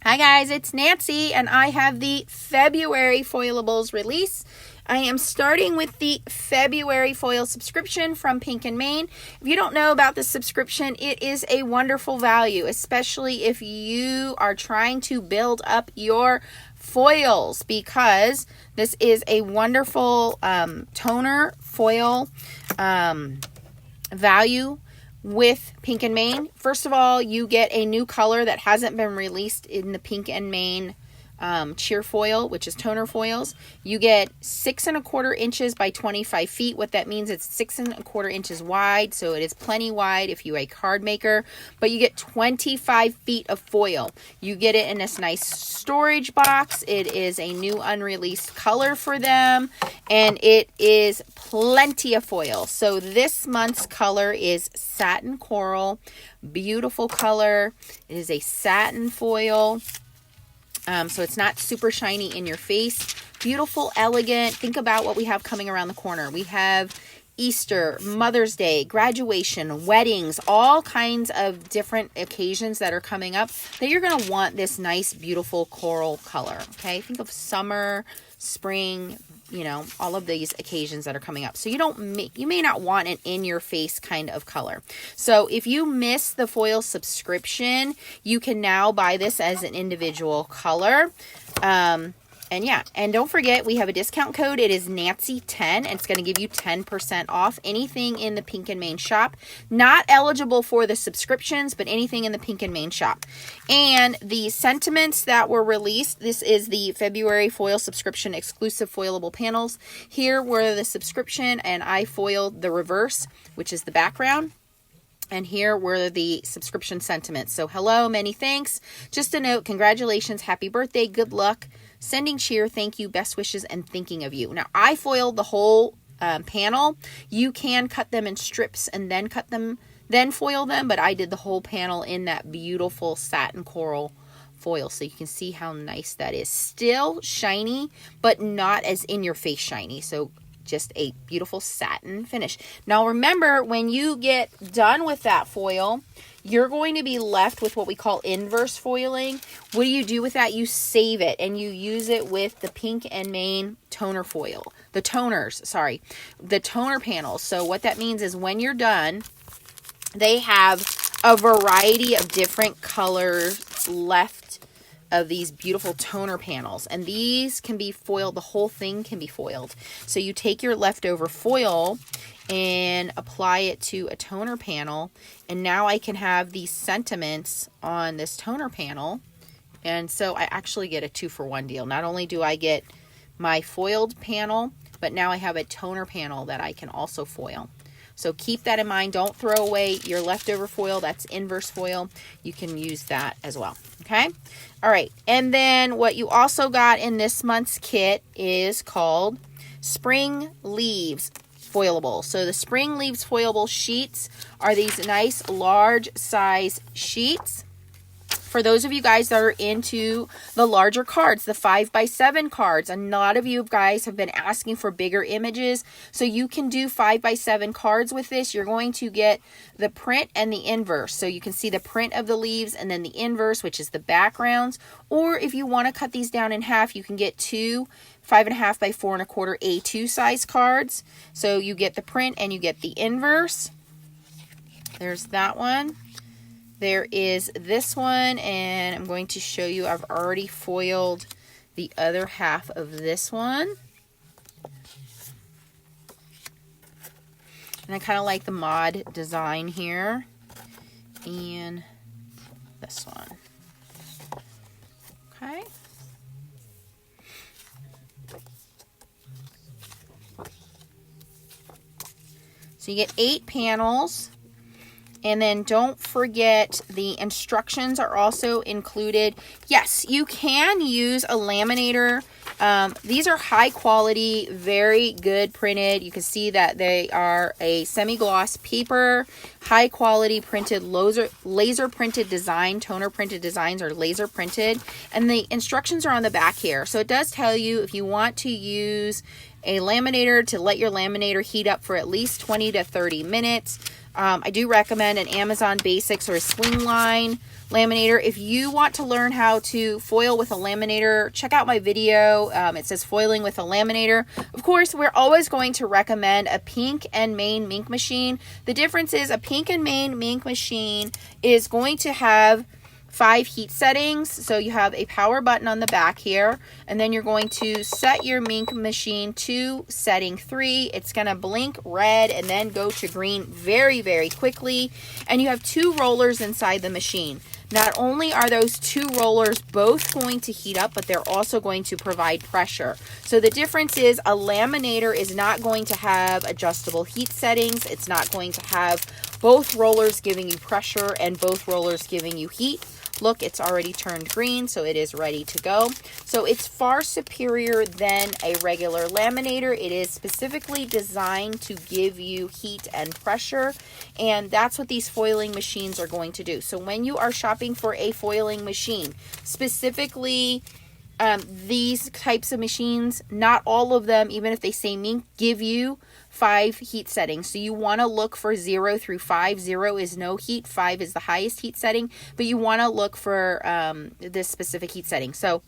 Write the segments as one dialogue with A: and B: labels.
A: Hi guys, it's Nancy and I have the February Foilables release. I am starting with the February foil subscription from Pink and Main. If you don't know about this subscription, it is a wonderful value, especially if you are trying to build up your foils, because this is a wonderful toner foil value with Pink and Main. First of all, you get a new color that hasn't been released in the Pink and Main cheer foil, which is toner foils. You get 6 1/4 inches by 25 feet. What that means, it's 6 1/4 inches wide, so it is plenty wide if you're a card maker, but you get 25 feet of foil. You get it in this nice storage box. It is a new unreleased color for them, and it is plenty of foil. So this month's color is satin coral. Beautiful color. It is a satin foil. So it's not super shiny in your face. Beautiful, elegant. Think about what we have coming around the corner. We have Easter, Mother's Day, graduation, weddings, all kinds of different occasions that are coming up that you're going to want this nice, beautiful coral color. Okay, think of summer, spring, you know, all of these occasions that are coming up. So you may not want an in-your-face kind of color. So if you miss the foil subscription, you can now buy this as an individual color. And yeah, and don't forget, we have a discount code. It is Nancy10, and it's going to give you 10% off anything in the Pink and Main shop. Not eligible for the subscriptions, but anything in the Pink and Main shop. And the sentiments that were released, this is the February foil subscription exclusive foilable panels. Here were the subscription, and I foiled the reverse, which is the background. And here were the subscription sentiments. So hello, many thanks. Just a note, congratulations, happy birthday, good luck. Sending cheer, thank you, best wishes, and thinking of you. Now, I foiled the whole panel. You can cut them in strips and then foil them, but I did the whole panel in that beautiful satin coral foil, so you can see how nice that is. Still shiny, but not as in-your-face shiny, so just a beautiful satin finish. Now, remember, when you get done with that foil, you're going to be left with what we call inverse foiling. What do you do with that? You save it and you use it with the Pink and Main toner foil. The toner panels. So what that means is when you're done, they have a variety of different colors left of these beautiful toner panels. And these can be foiled. The whole thing can be foiled. So you take your leftover foil and apply it to a toner panel, and now I can have these sentiments on this toner panel. And so I actually get a 2-for-1 deal. Not only do I get my foiled panel, but now I have a toner panel that I can also foil. So keep that in mind. Don't throw away your leftover foil. That's inverse foil. You can use that as well. Okay. All right. And then what you also got in this month's kit is called Spring Leaves Foilables. So the Spring Leaves Foilable sheets are these nice large size sheets. For those of you guys that are into the larger cards, the 5x7 cards, a lot of you guys have been asking for bigger images, so you can do 5x7 cards with this. You're going to get the print and the inverse, so you can see the print of the leaves and then the inverse, which is the backgrounds. Or if you want to cut these down in half, you can get two 5.5 by 4 1/4 A2 size cards. So you get the print and you get the inverse. There's that one. There is this one, and I'm going to show you, I've already foiled the other half of this one. And I kind of like the mod design here. And this one. Okay. So you get 8 panels. And then don't forget, the instructions are also included. Yes, you can use a laminator. These are high quality, very good printed. You can see that they are a semi-gloss paper, high quality printed, laser printed design. Toner printed designs are laser printed. And the instructions are on the back here. So it does tell you if you want to use a laminator, to let your laminator heat up for at least 20 to 30 minutes. I do recommend an Amazon Basics or a Swingline laminator. If you want to learn how to foil with a laminator, check out my video. It says foiling with a laminator. Of course, we're always going to recommend a Pink and Main Minc machine. The difference is a Pink and Main Minc machine is going to have 5 heat settings. So you have a power button on the back here, and then you're going to set your Minc machine to setting 3. It's going to blink red and then go to green very, very quickly. And you have 2 rollers inside the machine. Not only are those 2 rollers both going to heat up, but they're also going to provide pressure. So the difference is a laminator is not going to have adjustable heat settings. It's not going to have both rollers giving you pressure and both rollers giving you heat. Look, it's already turned green, so it is ready to go. So it's far superior than a regular laminator. It is specifically designed to give you heat and pressure, and that's what these foiling machines are going to do. So when you are shopping for a foiling machine, specifically these types of machines, not all of them, even if they say Minc, give you 5 heat settings. So you want to look for 0 through 5. 0 is no heat. 5 is the highest heat setting, but you want to look for this specific heat setting. So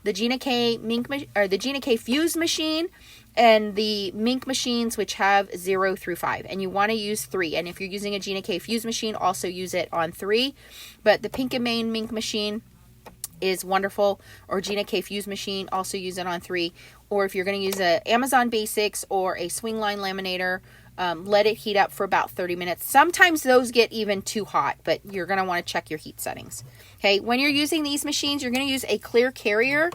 A: the Gina K Minc or the Gina K Fuse machine and the Minc machines, which have 0 through 5, and you want to use 3. And if you're using a Gina K Fuse machine, also use it on 3. But the Pink and Main Minc machine is wonderful, or Gina K Fuse machine, also use it on 3. Or if you're going to use a Amazon Basics or a Swingline laminator, let it heat up for about 30 minutes. Sometimes those get even too hot, but you're going to want to check your heat settings. Okay, when you're using these machines, you're going to use a clear carrier,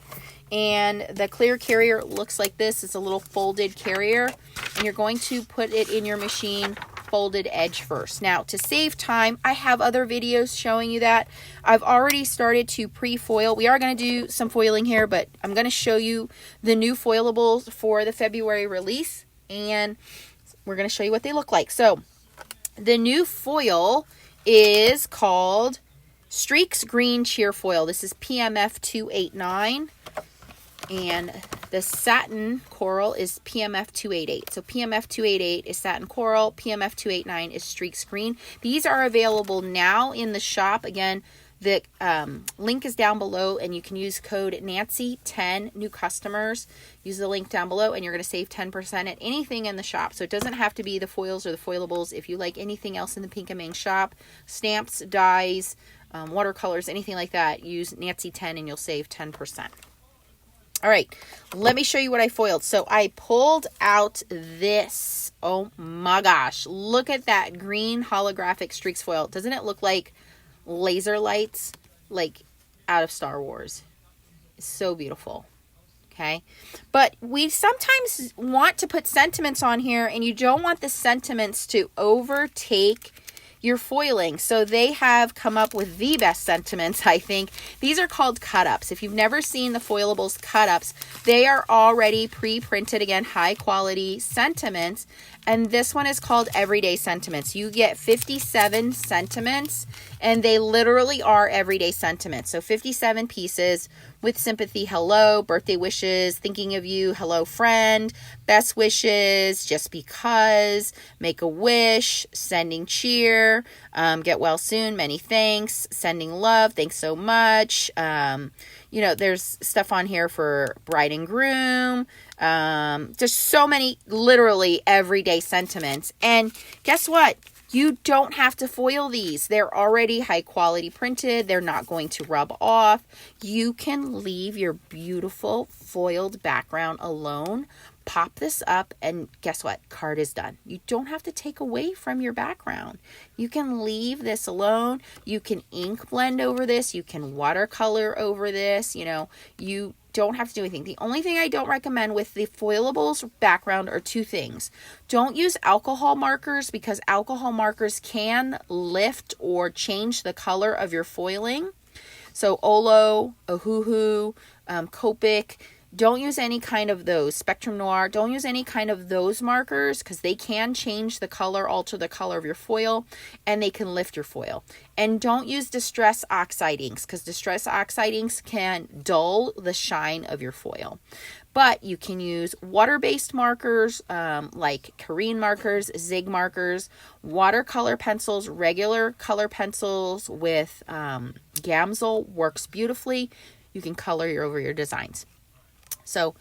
A: and the clear carrier looks like this. It's a little folded carrier, and you're going to put it in your machine folded edge first. Now, to save time, I have other videos showing you that. I've already started to pre-foil. We are going to do some foiling here, but I'm going to show you the new foilables for the February release, and we're going to show you what they look like. So, the new foil is called Streaks Green Cheer Foil. This is PMF 289. And the satin coral is PMF 288. So PMF 288 is satin coral. PMF 289 is streaks green. These are available now in the shop. Again, the link is down below, and you can use code Nancy10, new customers. Use the link down below, and you're going to save 10% at anything in the shop. So it doesn't have to be the foils or the foilables. If you like anything else in the Pink and Main shop, stamps, dyes, watercolors, anything like that, use Nancy10 and you'll save 10%. All right, let me show you what I foiled. So I pulled out this. Oh my gosh, look at that green holographic streaks foil. Doesn't it look like laser lights, like out of Star Wars? It's so beautiful. Okay, but we sometimes want to put sentiments on here, and you don't want the sentiments to overtake your foiling. So they have come up with the best sentiments, I think. These are called cut-ups. If you've never seen the Foilables cut-ups, they are already pre-printed, again, high quality sentiments. And this one is called Everyday Sentiments. You get 57 sentiments, and they literally are everyday sentiments. So 57 pieces with sympathy, hello, birthday wishes, thinking of you, hello friend, best wishes, just because, make a wish, sending cheer, get well soon, many thanks, sending love, thanks so much. You know, there's stuff on here for bride and groom. Just so many literally everyday sentiments. And guess what? You don't have to foil these. They're already high quality printed. They're not going to rub off. You can leave your beautiful foiled background alone. Pop this up, and guess what? Card is done. You don't have to take away from your background. You can leave this alone. You can ink blend over this. You can watercolor over this. You know, you don't have to do anything. The only thing I don't recommend with the Foilables background are 2 things. Don't use alcohol markers, because alcohol markers can lift or change the color of your foiling. So Olo, Ohuhu, Copic, Don't use any kind of those Spectrum Noir. Don't use any kind of those markers because they can change the color, alter the color of your foil, and they can lift your foil. And don't use Distress Oxide inks because Distress Oxide inks can dull the shine of your foil. But you can use water-based markers like Careen markers, Zig markers, watercolor pencils, regular color pencils with Gamsol works beautifully. You can color over your designs. So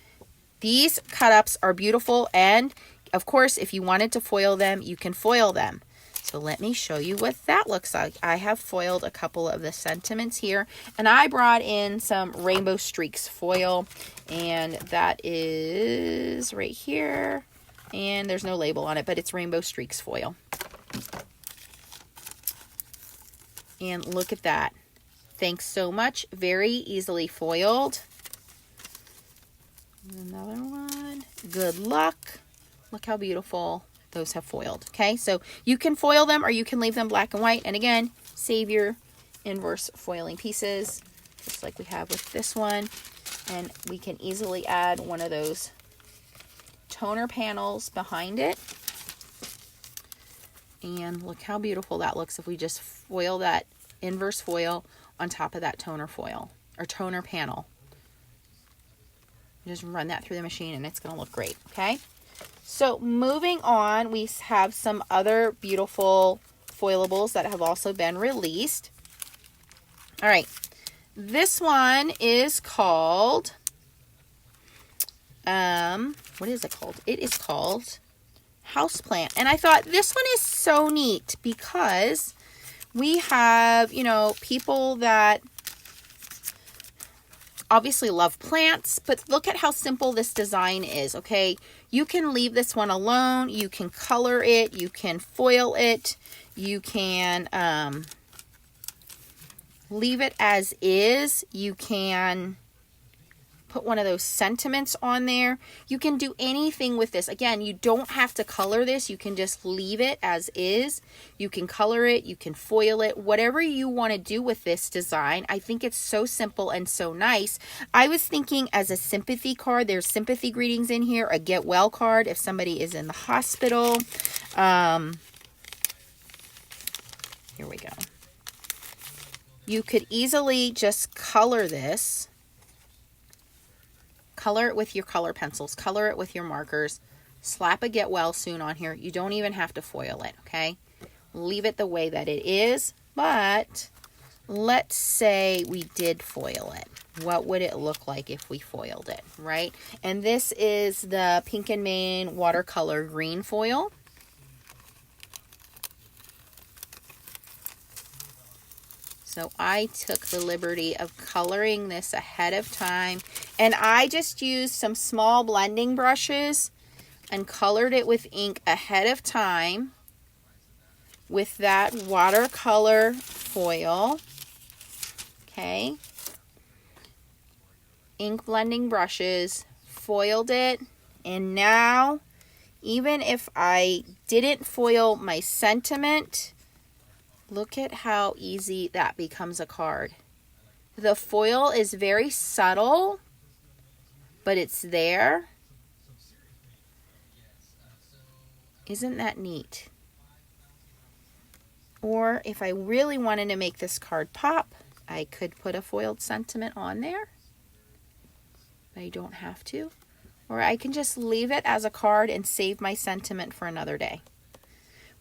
A: these cut-ups are beautiful, and of course, if you wanted to foil them, you can foil them. So let me show you what that looks like. I have foiled a couple of the sentiments here, and I brought in some Rainbow Streaks foil, and that is right here, and there's no label on it, but it's Rainbow Streaks foil. And look at that. Thanks so much. Very easily foiled. Another one. Good luck. Look how beautiful those have foiled. Okay, so you can foil them or you can leave them black and white. And again, save your inverse foiling pieces, just like we have with this one. And we can easily add one of those toner panels behind it. And look how beautiful that looks if we just foil that inverse foil on top of that toner foil or toner panel. Just run that through the machine and it's going to look great. Okay, so moving on, we have some other beautiful foilables that have also been released. All right, this one is called what is it called? It is called Houseplant. And I thought this one is so neat because we have, you know, people that obviously love plants, but look at how simple this design is, okay? You can leave this one alone. You can color it. You can foil it. You can leave it as is. You can put one of those sentiments on there. You can do anything with this. Again, you don't have to color this. You can just leave it as is. You can color it. You can foil it. Whatever you want to do with this design. I think it's so simple and so nice. I was thinking as a sympathy card. There's sympathy greetings in here. A get well card if somebody is in the hospital. Here we go. You could easily just color this. Color it with your color pencils. Color it with your markers. Slap a get well soon on here. You don't even have to foil it, okay? Leave it the way that it is. But let's say we did foil it. What would it look like if we foiled it, right? And this is the Pink and Main watercolor green foil. So I took the liberty of coloring this ahead of time, and I just used some small blending brushes and colored it with ink ahead of time with that watercolor foil. Okay. Ink blending brushes, foiled it, and now even if I didn't foil my sentiment, look at how easy that becomes a card. The foil is very subtle, but it's there. Isn't that neat? Or if I really wanted to make this card pop, I could put a foiled sentiment on there. But I don't have to. Or I can just leave it as a card and save my sentiment for another day.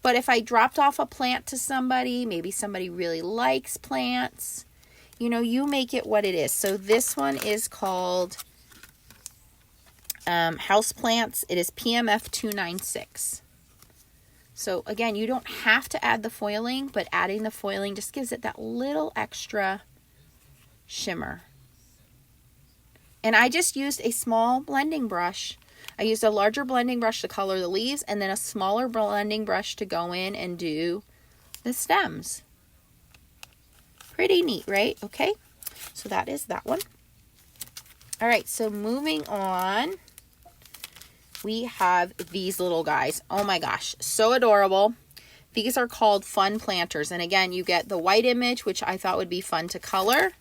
A: But if I dropped off a plant to somebody, maybe somebody really likes plants, you know, you make it what it is. So this one is called Houseplants. It is PMF 296. So again, you don't have to add the foiling, but adding the foiling just gives it that little extra shimmer. And I just used a small blending brush. I used a larger blending brush to color the leaves and then a smaller blending brush to go in and do the stems. Pretty neat, right? Okay, so that is that one. All right, so moving on, we have these little guys. Oh my gosh, so adorable. These are called Fun Planters. And again, you get the white image, which I thought would be fun to color.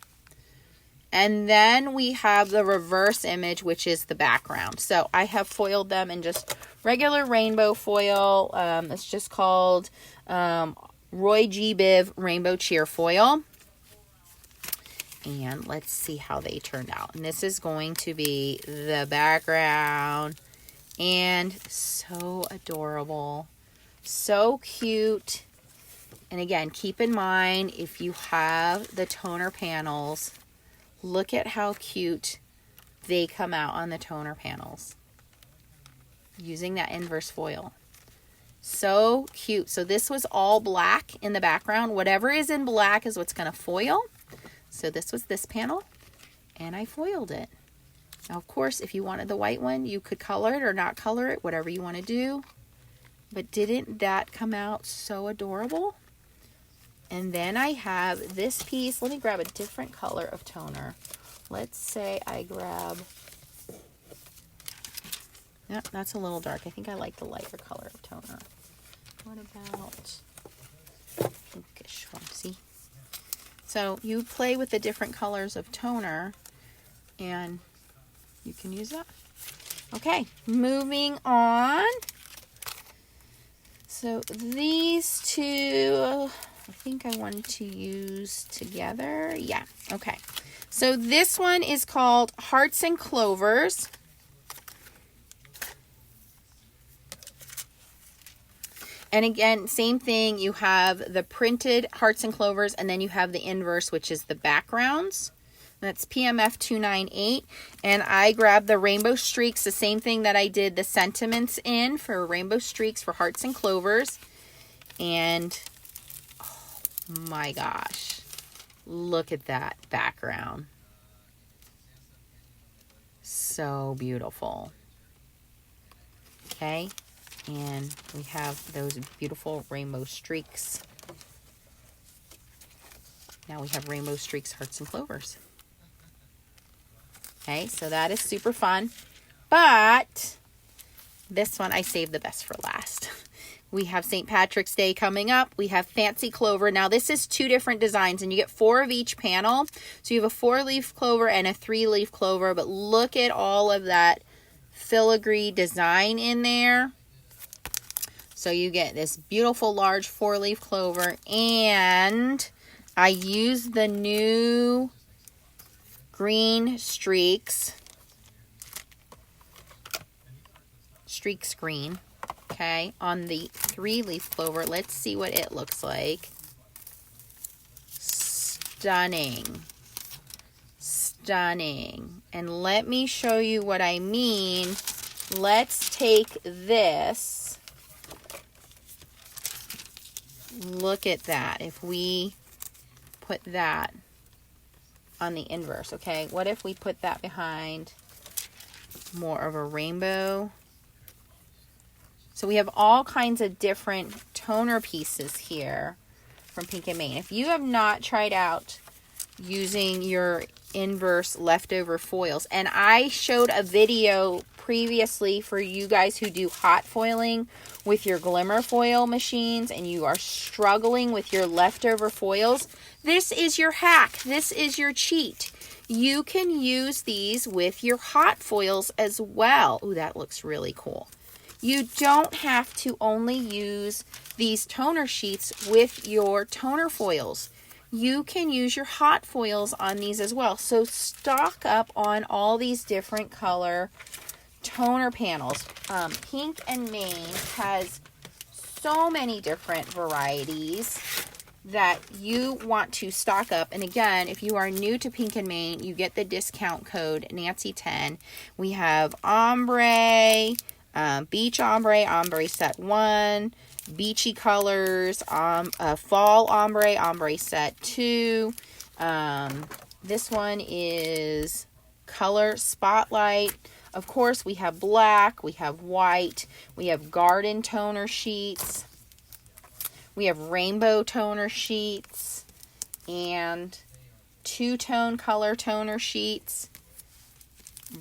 A: And then we have the reverse image, which is the background. So I have foiled them in just regular rainbow foil. It's just called Roy G. Biv Rainbow Cheer Foil. And let's see how they turned out. And this is going to be the background. And so adorable. So cute. And again, keep in mind, if you have the toner panels, look at how cute they come out on the toner panels using that inverse foil. So cute. So this was all black in the background. Whatever is in black is what's going to foil. So this was this panel, and I foiled it. Now, of course, if you wanted the white one, you could color it or not color it, whatever you want to do. But didn't that come out so adorable? And then I have this piece. Let me grab a different color of toner. Let's say I grab... Yep, that's a little dark. I think I like the lighter color of toner. What about pinkish one? See? So you play with the different colors of toner, and you can use that. Okay, moving on. So these two... I think I wanted to use together. Yeah, okay. So this one is called Hearts and Clovers. And again, same thing. You have the printed Hearts and Clovers, and then you have the inverse, which is the backgrounds. That's PMF 298. And I grabbed the Rainbow Streaks, the same thing that I did the sentiments in for Rainbow Streaks for Hearts and Clovers. And... my gosh, look at that background. So beautiful. Okay, and we have those beautiful rainbow streaks. Now we have Rainbow Streaks, Hearts and Clovers. Okay, so that is super fun. But this one I saved the best for last. We have St. Patrick's Day coming up. We have Fancy Clover. Now, this is 2 different designs, and you get 4 of each panel. So you have a 4-leaf clover and a 3-leaf clover, but look at all of that filigree design in there. So you get this beautiful large 4-leaf clover, and I used the new green streaks green. Okay, on the 3-leaf clover. Let's see what it looks like. Stunning. Stunning. And let me show you what I mean. Let's take this. Look at that. If we put that on the inverse, okay? What if we put that behind more of a rainbow? So we have all kinds of different toner pieces here from Pink and Main. If you have not tried out using your inverse leftover foils, and I showed a video previously for you guys who do hot foiling with your glimmer foil machines and you are struggling with your leftover foils, this is your hack. This is your cheat. You can use these with your hot foils as well. Ooh, that looks really cool. You don't have to only use these toner sheets with your toner foils. You can use your hot foils on these as well. So stock up on all these different color toner panels. Pink and Main has so many different varieties that you want to stock up. And again, if you are new to Pink and Main, you get the discount code Nancy10. We have ombre, beach ombre set 1, beachy colors, fall ombre set 2. This one is color spotlight. Of course, we have black, we have white, we have garden toner sheets, we have rainbow toner sheets, and two-tone color toner sheets.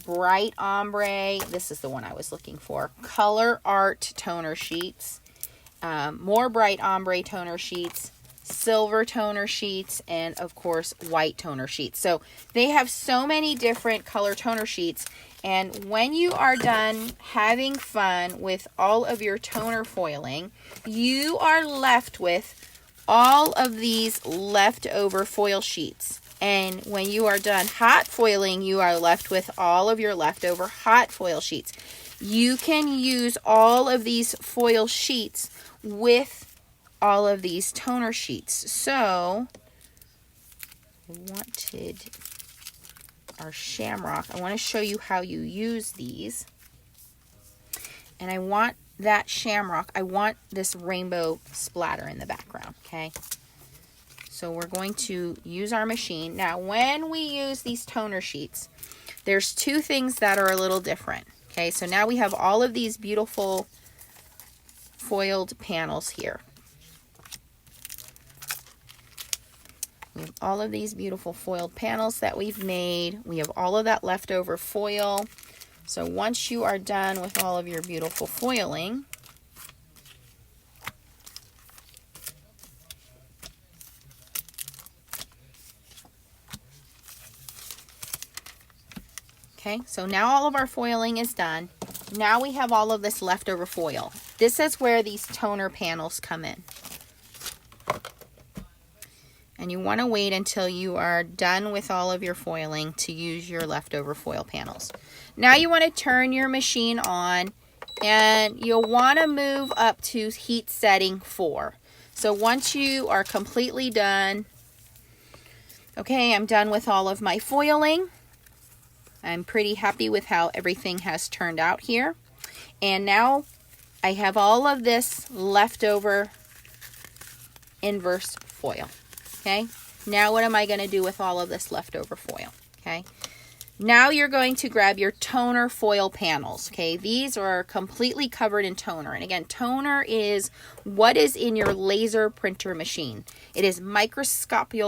A: Bright ombre, this is the one I was looking for. Color art toner sheets, more bright ombre toner sheets, silver toner sheets, and of course white toner sheets. So they have so many different color toner sheets, and when you are done having fun with all of your toner foiling, you are left with all of these leftover foil sheets. And when you are done hot foiling, you are left with all of your leftover hot foil sheets. You can use all of these foil sheets with all of these toner sheets. So I wanted our shamrock. I want to show you how you use these. And I want that shamrock, I want this rainbow splatter in the background, okay? So we're going to use our machine. Now, when we use these toner sheets, there's two things that are a little different. Okay, so now we have all of these beautiful foiled panels here. We have all of these beautiful foiled panels that we've made. We have all of that leftover foil. So once you are done with all of your beautiful foiling, okay, so now all of our foiling is done. Now we have all of this leftover foil. This is where these toner panels come in. And you want to wait until you are done with all of your foiling to use your leftover foil panels. Now you want to turn your machine on, and you'll want to move up to heat setting 4. So once you are completely done, okay, I'm done with all of my foiling. I'm pretty happy with how everything has turned out here. And now I have all of this leftover inverse foil. Okay, now what am I going to do with all of this leftover foil? Okay, now you're going to grab your toner foil panels. Okay, these are completely covered in toner. And again, toner is what is in your laser printer machine. It is microscopic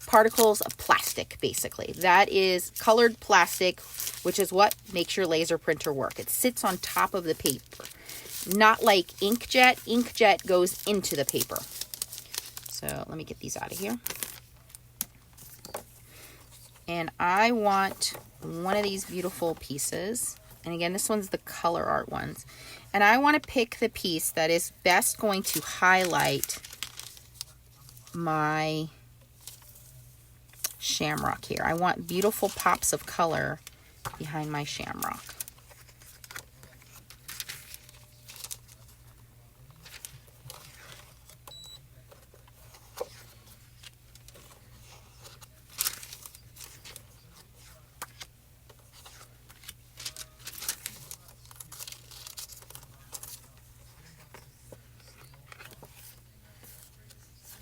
A: particles of plastic, basically. That is colored plastic, which is what makes your laser printer work. It sits on top of the paper, not like inkjet. Inkjet goes into the paper. So let me get these out of here. And I want one of these beautiful pieces. And again, this one's the color art ones. And I want to pick the piece that is best going to highlight my shamrock here. I want beautiful pops of color behind my shamrock.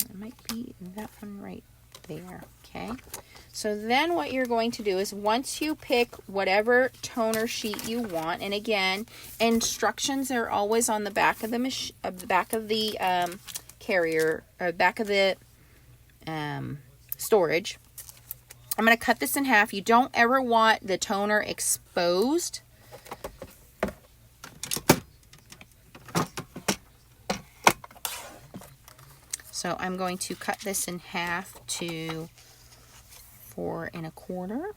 A: It might be that one right there. Okay, so then what you're going to do is once you pick whatever toner sheet you want, and again, instructions are always on the back of the carrier, or back of the storage. I'm going to cut this in half. You don't ever want the toner exposed. So I'm going to cut this in half to 4 1/4.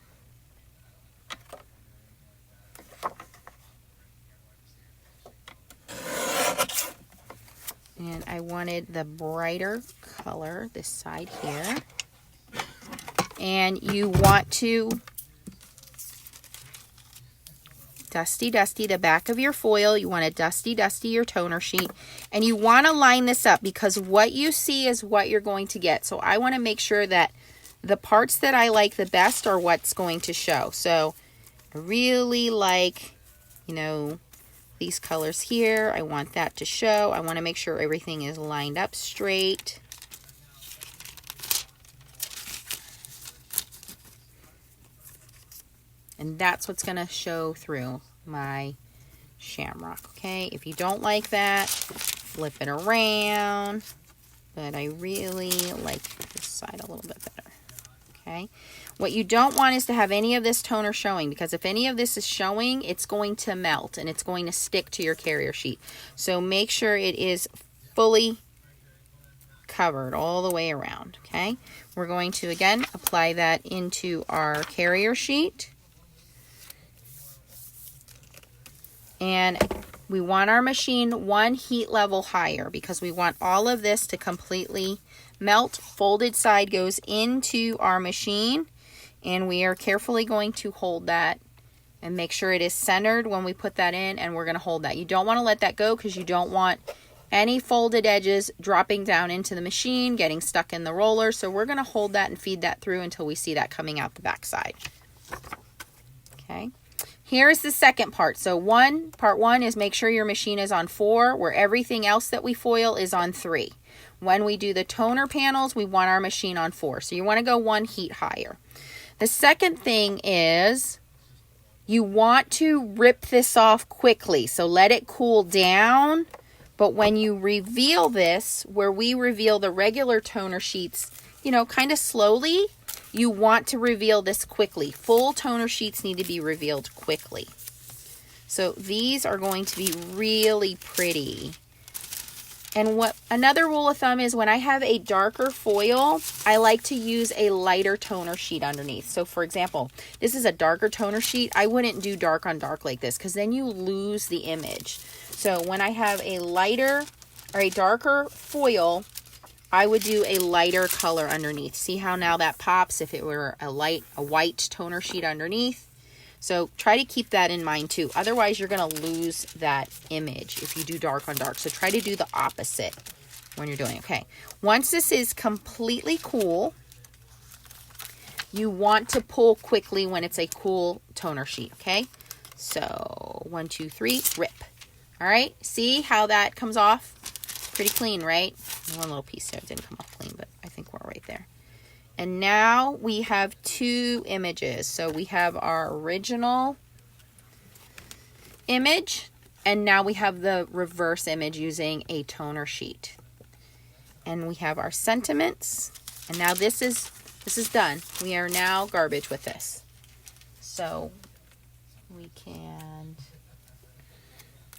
A: And I wanted the brighter color, this side here. And you want to dusty the back of your foil. You want to dusty your toner sheet, and you want to line this up because what you see is what you're going to get. So I want to make sure that the parts that I like the best are what's going to show. So I really like, you know, these colors here. I want that to show. I want to make sure everything is lined up straight. And that's what's going to show through my shamrock, okay? If you don't like that, flip it around. But I really like this side a little bit better, okay? What you don't want is to have any of this toner showing, because if any of this is showing, it's going to melt and it's going to stick to your carrier sheet. So make sure it is fully covered all the way around, okay? We're going to, again, apply that into our carrier sheet. And we want our machine one heat level higher because we want all of this to completely melt. Folded side goes into our machine, and we are carefully going to hold that and make sure it is centered when we put that in, and we're going to hold that. You don't want to let that go because you don't want any folded edges dropping down into the machine, getting stuck in the roller. So we're going to hold that and feed that through until we see that coming out the back side. Okay. Here's the second part. So part one is make sure your machine is on 4, where everything else that we foil is on 3. When we do the toner panels, we want our machine on 4. So you want to go 1 heat higher. The second thing is you want to rip this off quickly. So let it cool down. But when you reveal this, where we reveal the regular toner sheets, you know, kind of slowly, you want to reveal this quickly. Full toner sheets need to be revealed quickly. So these are going to be really pretty. And what another rule of thumb is, when I have a darker foil, I like to use a lighter toner sheet underneath. So for example, this is a darker toner sheet. I wouldn't do dark on dark like this because then you lose the image. So when I have a lighter or a darker foil, I would do a lighter color underneath. See how now that pops if it were a white toner sheet underneath? So try to keep that in mind too. Otherwise, you're going to lose that image if you do dark on dark. So try to do the opposite when you're doing it. Okay. Once this is completely cool, you want to pull quickly when it's a cool toner sheet. Okay. So 1, 2, 3, rip. All right. See how that comes off? Pretty clean, right? One little piece there didn't come off clean, but I think we're right there. And now we have 2 images. So we have our original image, and now we have the reverse image using a toner sheet. And we have our sentiments, and now this is done. We are now garbage with this. So we can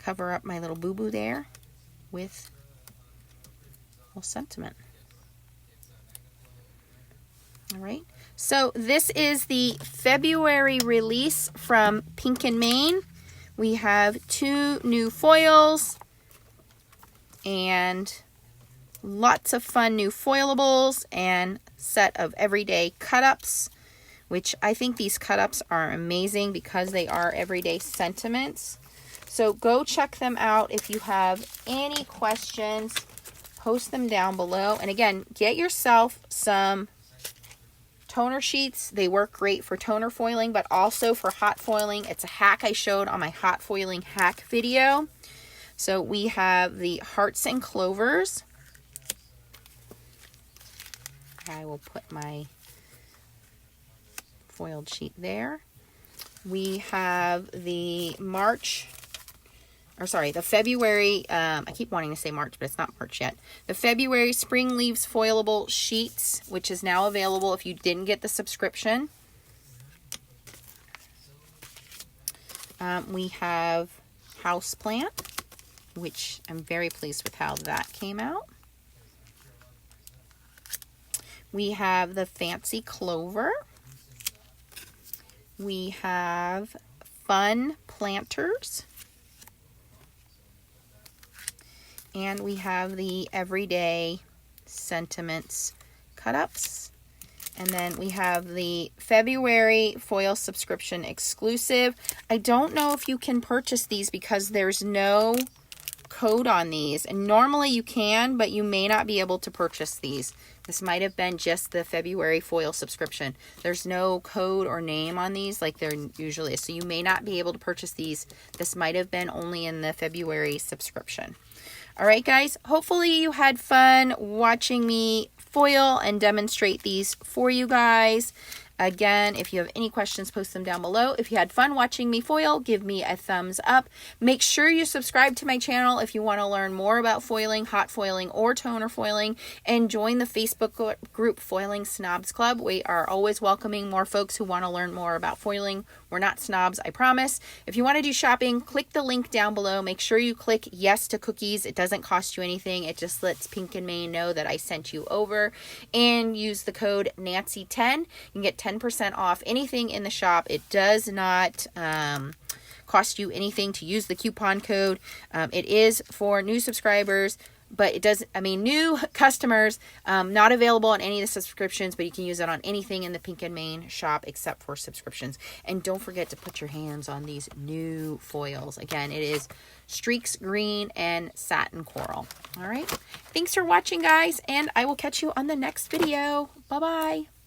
A: cover up my little boo-boo there with a sentiment. All right, so this is the February release from Pink and Main. We have 2 new foils and lots of fun new foilables and set of everyday cut-ups, which I think these cut-ups are amazing because they are everyday sentiments. So go check them out. If you have any questions, post them down below. And again, get yourself some toner sheets. They work great for toner foiling, but also for hot foiling. It's a hack I showed on my hot foiling hack video. So we have the hearts and clovers. I will put my foiled sheet there. We have the the February, I keep wanting to say March, but it's not March yet. The February Spring Leaves Foilable Sheets, which is now available if you didn't get the subscription. We have Houseplant, which I'm very pleased with how that came out. We have the Fancy Clover. We have Fun Planters. And we have the Everyday Sentiments cut-ups. And then we have the February foil subscription exclusive. I don't know if you can purchase these because there's no code on these. And normally you can, but you may not be able to purchase these. This might have been just the February foil subscription. There's no code or name on these like there usually is. So you may not be able to purchase these. This might have been only in the February subscription. All right, guys, hopefully you had fun watching me foil and demonstrate these for you guys. Again, if you have any questions, post them down below. If you had fun watching me foil, give me a thumbs up. Make sure you subscribe to my channel if you want to learn more about foiling, hot foiling, or toner foiling, and join the Facebook group Foiling Snobs Club. We are always welcoming more folks who want to learn more about foiling. We're not snobs, I promise. If you want to do shopping, click the link down below. Make sure you click yes to cookies. It doesn't cost you anything. It just lets Pink and Main know that I sent you over. And use the code Nancy10. You can get 10% off anything in the shop. It does not cost you anything to use the coupon code. It is for new subscribers, but it does, new customers, not available on any of the subscriptions, but you can use it on anything in the Pink and Main shop except for subscriptions. And don't forget to put your hands on these new foils. Again, it is Streaks Green and Satin Coral. All right. Thanks for watching, guys, and I will catch you on the next video. Bye-bye.